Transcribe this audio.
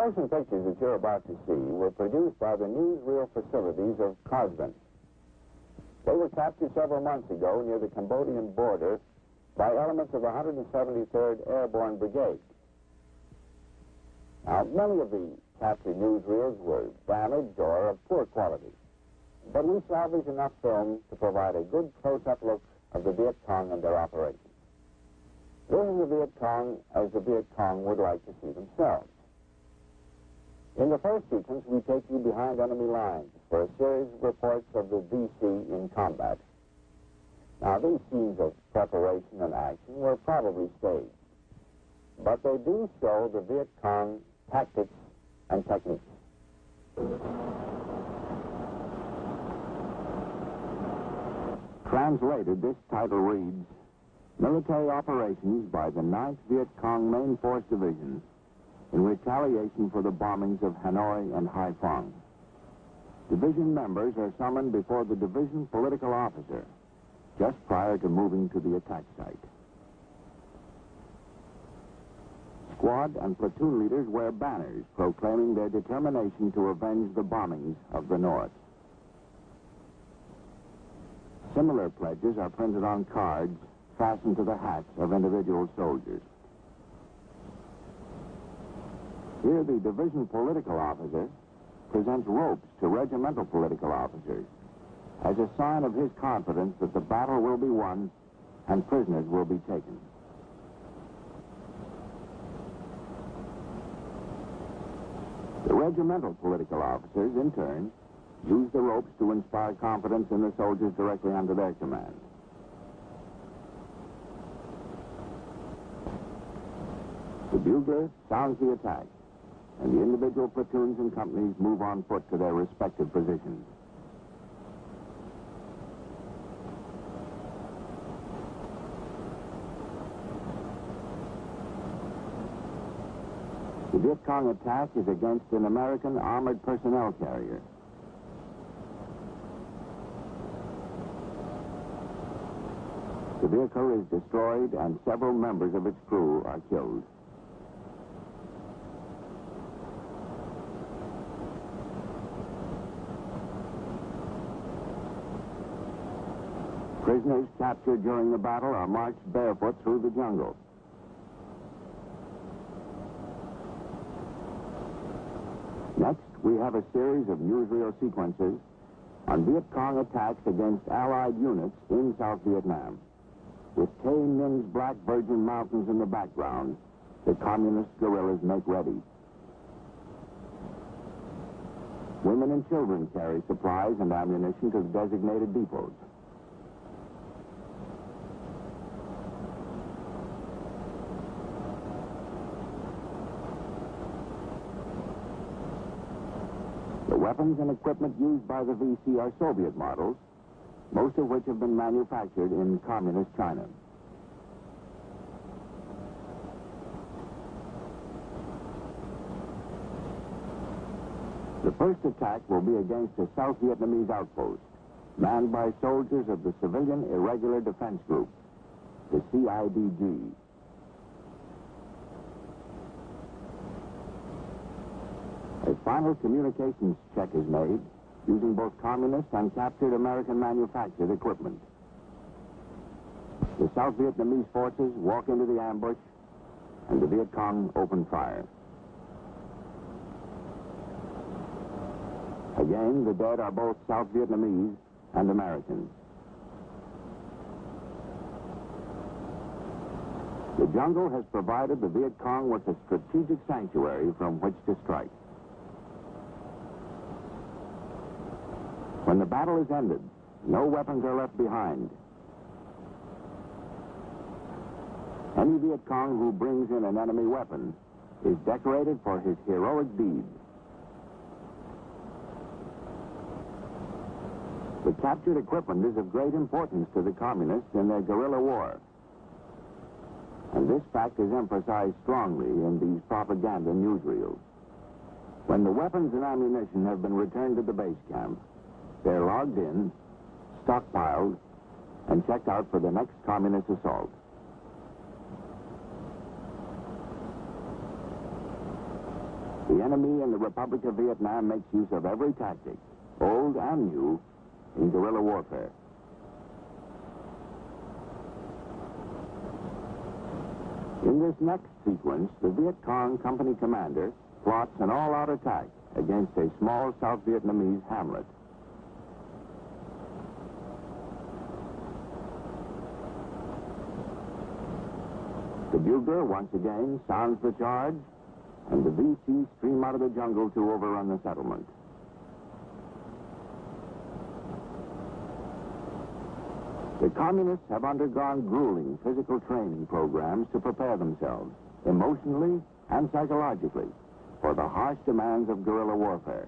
motion pictures that you're about to see were produced by the newsreel facilities of Cosvin. They were captured several months ago near the Cambodian border by elements of the 173rd Airborne Brigade. Now, many of the captured newsreels were damaged or of poor quality, but we salvaged enough film to provide a good close-up look of the Viet Cong and their operations. This is the Viet Cong as the Viet Cong would like to see themselves. In the first sequence, we take you behind enemy lines for a series of reports of the VC in combat. Now, these scenes of preparation and action were probably staged, but they do show the Viet Cong tactics and techniques. Translated, this title reads, Military Operations by the 9th Viet Cong Main Force Division in retaliation for the bombings of Hanoi and Haiphong. Division members are summoned before the division political officer just prior to moving to the attack site. Squad and platoon leaders wear banners proclaiming their determination to avenge the bombings of the North. Similar pledges are printed on cards fastened to the hats of individual soldiers. Here, the division political officer presents ropes to regimental political officers as a sign of his confidence that the battle will be won and prisoners will be taken. The regimental political officers, in turn, use the ropes to inspire confidence in the soldiers directly under their command. The bugler sounds the attack, and the individual platoons and companies move on foot to their respective positions. The Viet Cong attack is against an American armored personnel carrier. The vehicle is destroyed and several members of its crew are killed. Prisoners captured during the battle are marched barefoot through the jungle. Next, we have a series of newsreel sequences on Viet Cong attacks against Allied units in South Vietnam. With Tay Min's Black Virgin Mountains in the background, the communist guerrillas make ready. Women and children carry supplies and ammunition to the designated depots. The weapons and equipment used by the VC are Soviet models, most of which have been manufactured in communist China. The first attack will be against a South Vietnamese outpost, manned by soldiers of the Civilian Irregular Defense Group, the CIDG. A final communications check is made using both communist and captured American manufactured equipment. The South Vietnamese forces walk into the ambush and the Viet Cong open fire. Again, the dead are both South Vietnamese and Americans. The jungle has provided the Viet Cong with a strategic sanctuary from which to strike. When the battle is ended, no weapons are left behind. Any Viet Cong who brings in an enemy weapon is decorated for his heroic deed. The captured equipment is of great importance to the communists in their guerrilla war. And this fact is emphasized strongly in these propaganda newsreels. When the weapons and ammunition have been returned to the base camp, they're logged in, stockpiled, and checked out for the next communist assault. The enemy in the Republic of Vietnam makes use of every tactic, old and new, in guerrilla warfare. In this next sequence, the Viet Cong company commander plots an all-out attack against a small South Vietnamese hamlet. The bugler once again sounds the charge, and the VC stream out of the jungle to overrun the settlement. The communists have undergone grueling physical training programs to prepare themselves, emotionally and psychologically, for the harsh demands of guerrilla warfare.